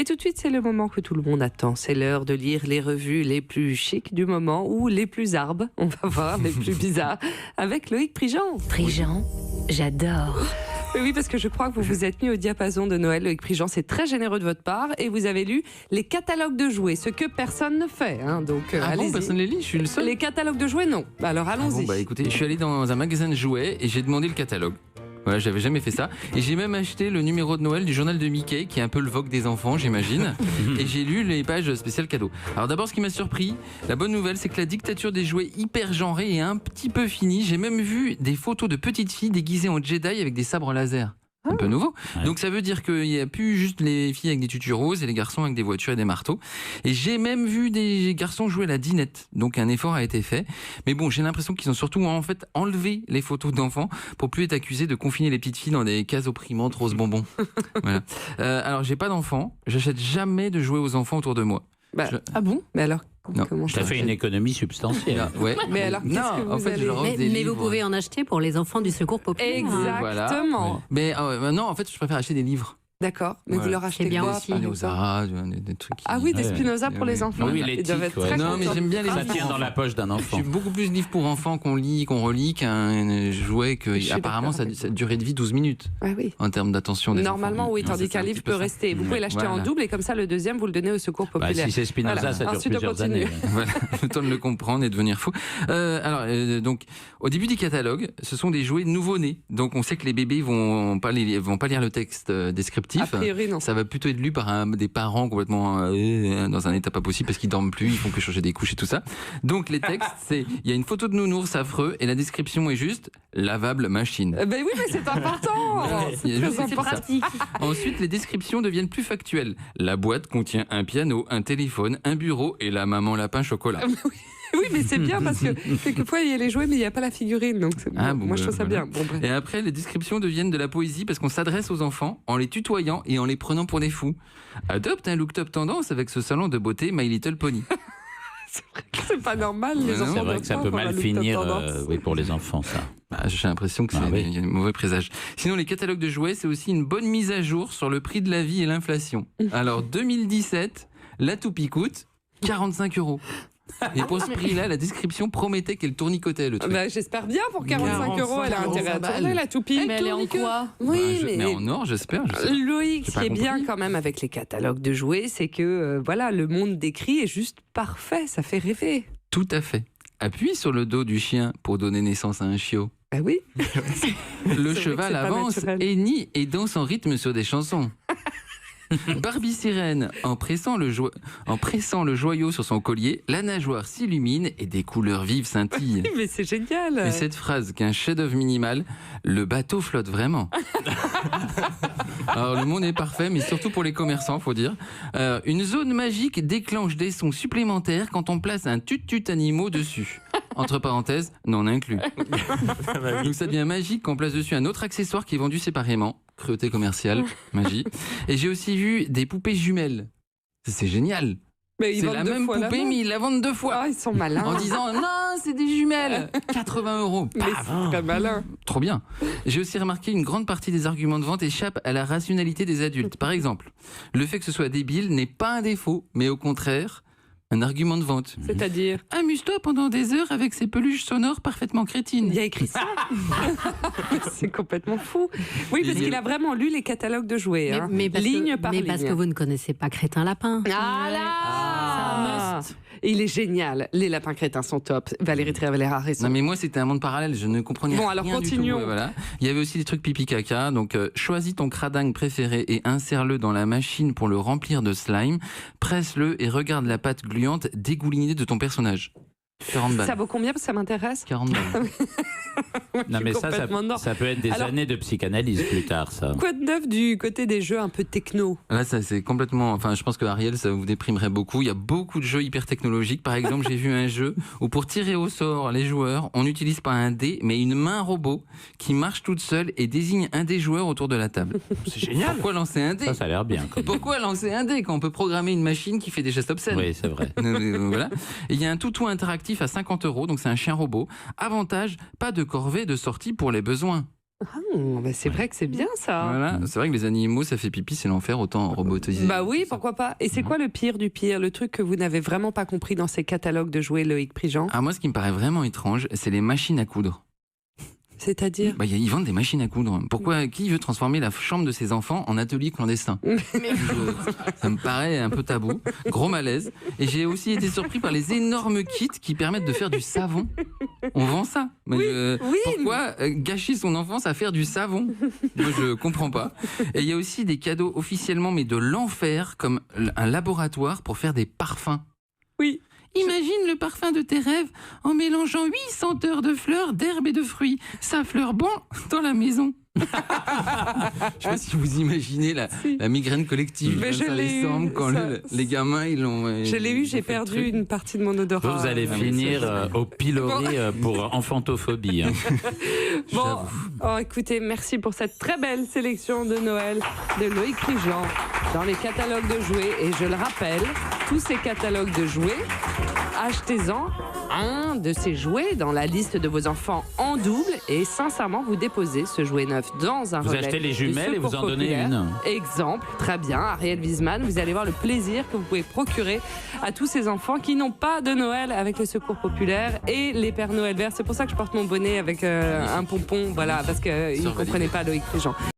Et tout de suite, c'est le moment que tout le monde attend. C'est l'heure de lire les revues les plus chics du moment ou les plus arbres, on va voir, les plus bizarres, avec Loïc Prigent. Prigent, j'adore. Oui, parce que je crois que vous vous êtes mis au diapason de Noël, Loïc Prigent. C'est très généreux de votre part. Et vous avez lu les catalogues de jouets, ce que personne ne fait. Hein, donc, allez-y. Personne ne les lit, je suis le seul. Les catalogues de jouets, non. Alors, allons-y. Écoutez, je suis allé dans un magasin de jouets et j'ai demandé le catalogue. Voilà, j'avais jamais fait ça. Et j'ai même acheté le numéro de Noël du journal de Mickey, qui est un peu le Vogue des enfants, j'imagine. Et j'ai lu les pages spéciales cadeaux. Alors d'abord, ce qui m'a surpris, la bonne nouvelle, c'est que la dictature des jouets hyper genrée est un petit peu finie. J'ai même vu des photos de petites filles déguisées en Jedi avec des sabres laser. Un peu nouveau. Ouais. Donc ça veut dire qu'il n'y a plus juste les filles avec des tutus roses et les garçons avec des voitures et des marteaux. Et j'ai même vu des garçons jouer à la dinette. Donc un effort a été fait. Mais bon, j'ai l'impression qu'ils ont surtout en fait enlevé les photos d'enfants pour plus être accusés de confiner les petites filles dans des cases opprimantes rose bonbon. Voilà. Alors j'ai pas d'enfants. J'achète jamais de jouets aux enfants autour de moi. Ah bon? Mais alors comment ça fait une économie substantielle. Ouais. Mais alors, qu'est-ce que vous allez... Mais vous pouvez en acheter pour les enfants du Secours populaire. Exactement. Voilà. Mais non, en fait, je préfère acheter des livres. D'accord, mais vous leur achetez bien quoi, aussi. Spinoza, des trucs. Ah oui, des Spinoza pour les enfants. Oui, les titres, très non, mais j'aime bien les ça livres. tient dans la poche d'un enfant. Je suis beaucoup plus livre pour enfants qu'on lit, qu'on relit qu'un jouet que apparemment ça a durée de vie 12 minutes. Ah oui. En termes d'attention des Normalement, enfants. oui, tandis qu'un livre peut rester. Vous pouvez l'acheter en double et comme ça, le deuxième, vous le donnez au Secours populaire. Si c'est Spinoza, ça dure ensuite, plusieurs années. Voilà, le temps de le comprendre et de devenir fou. Donc, au début du catalogue, ce sont des jouets nouveau-nés. Donc, on sait que les bébés vont pas lire le texte descriptif. A priori, non. Ça va plutôt être lu par des parents complètement dans un état pas possible parce qu'ils dorment plus, ils font que changer des couches et tout ça. Donc, les textes, il y a une photo de nounours affreux et la description est juste lavable machine. Ben oui, mais c'est important. C'est pratique. Ensuite, les descriptions deviennent plus factuelles. La boîte contient un piano, un téléphone, un bureau et la maman lapin chocolat. Oui, mais c'est bien parce que quelquefois il y a les jouets, mais il n'y a pas la figurine. Donc moi, je trouve ça bien. Bon, et après, les descriptions deviennent de la poésie parce qu'on s'adresse aux enfants en les tutoyant et en les prenant pour des fous. Adopte un look top tendance avec ce salon de beauté My Little Pony. C'est vrai que c'est pas normal, les enfants. C'est vrai que ça peut mal finir pour les enfants, ça. J'ai l'impression que il y a un mauvais présage. Sinon, les catalogues de jouets, c'est aussi une bonne mise à jour sur le prix de la vie et l'inflation. Alors, 2017, la toupie coûte 45 €. Et pour ce prix-là, la description promettait qu'elle tournicotait le truc. J'espère bien, pour 45 €, elle a intérêt à tourner la toupie. Mais elle est en quoi? Oui, mais en or, j'espère. Loïc, ce qui est bien quand même avec les catalogues de jouets, c'est que le monde décrit est juste parfait, ça fait rêver. Tout à fait. Appuie sur le dos du chien pour donner naissance à un chiot. Ah oui. Le cheval avance, hennit et danse en rythme sur des chansons. Barbie sirène, en pressant le joyau sur son collier, la nageoire s'illumine et des couleurs vives scintillent. Mais c'est génial. Et cette phrase qu'un chef-d'œuvre minimal, le bateau flotte vraiment. Alors le monde est parfait, mais surtout pour les commerçants, faut dire. Une zone magique déclenche des sons supplémentaires quand on place un tut-tut animaux dessus. Entre parenthèses, non inclus. Donc ça devient magique quand on place dessus un autre accessoire qui est vendu séparément. Cruauté commerciale, magie. Et j'ai aussi vu des poupées jumelles. C'est génial. Mais c'est la même poupée, mais ils la vendent 2 fois. Ah, ils sont malins. En disant, non, c'est des jumelles. 80 €. Mais c'est très malin. Trop bien. J'ai aussi remarqué une grande partie des arguments de vente échappent à la rationalité des adultes. Par exemple, le fait que ce soit débile n'est pas un défaut, mais au contraire... un argument de vente. C'est-à-dire? Amuse-toi pendant des heures avec ces peluches sonores parfaitement crétines. Il y a écrit ça. C'est complètement fou. Oui, parce qu'il a vraiment lu les catalogues de jouets. Mais ligne par ligne. Mais parce que vous ne connaissez pas Crétin Lapin. Ah là Il est génial. Les lapins crétins sont top. Valérie Trierweiler a raison. Non, mais moi, c'était un monde parallèle. Je ne comprenais rien alors du continuons. tout. Voilà. Il y avait aussi des trucs pipi-caca. Donc, choisis ton cradingue préféré et insère-le dans la machine pour le remplir de slime. Presse-le et regarde la pâte gluante dégoulinée de ton personnage. 40 balles. Ça vaut combien? Parce que ça m'intéresse. 40 balles. Non, mais ça peut être des années de psychanalyse plus tard, ça. Quoi de neuf du côté des jeux un peu techno? Là, ça, c'est complètement... Enfin, je pense que Ariel, ça vous déprimerait beaucoup. Il y a beaucoup de jeux hyper technologiques. Par exemple, j'ai vu un jeu où pour tirer au sort les joueurs, on n'utilise pas un dé, mais une main robot qui marche toute seule et désigne un des joueurs autour de la table. C'est génial. Pourquoi lancer un dé? Ça a l'air bien. Pourquoi lancer un dé quand on peut programmer une machine qui fait des gestes obscènes? Oui, c'est vrai. Voilà. Et il y a un toutou interactif à 50 €, donc c'est un chien robot. Avantage, pas de corvée de sortie pour les besoins. C'est vrai que c'est bien ça. Voilà, c'est vrai que les animaux, ça fait pipi, c'est l'enfer, autant robotiser. Bah oui, pourquoi pas. Et c'est quoi le pire du pire, le truc que vous n'avez vraiment pas compris dans ces catalogues de jouets, Loïc Prigent? Moi, ce qui me paraît vraiment étrange, c'est les machines à coudre. C'est-à-dire ils vendent des machines à coudre. Pourquoi? Qui veut transformer la chambre de ses enfants en atelier clandestin? Ça me paraît un peu tabou. Gros malaise. Et j'ai aussi été surpris par les énormes kits qui permettent de faire du savon. On vend ça. Mais pourquoi gâcher son enfance à faire du savon? Moi, je comprends pas. Et il y a aussi des cadeaux officiellement, mais de l'enfer, comme un laboratoire pour faire des parfums. Oui. Imagine le parfum de tes rêves en mélangeant 8 senteurs de fleurs, d'herbes et de fruits. Ça fleure bon dans la maison. Je sais pas si vous imaginez la migraine collective. Mais je l'ai eu, quand les gamins ils l'ont. Je l'ai eu, j'ai perdu une partie de mon odorat. Vous allez finir au pilori pour enfantophobie. Écoutez, merci pour cette très belle sélection de Noël de Loïc Prigent dans les catalogues de jouets. Et je le rappelle, tous ces catalogues de jouets, achetez-en un de ces jouets dans la liste de vos enfants en double et sincèrement vous déposez ce jouet neuf dans un relais. Vous achetez les jumelles et vous en donnez une. Exemple, très bien, Ariel Wiesman, vous allez voir le plaisir que vous pouvez procurer à tous ces enfants qui n'ont pas de Noël avec le Secours Populaire et les Pères Noël verts. C'est pour ça que je porte mon bonnet avec un pompon, voilà, parce qu'ils ne comprenaient pas Loïc Prigent.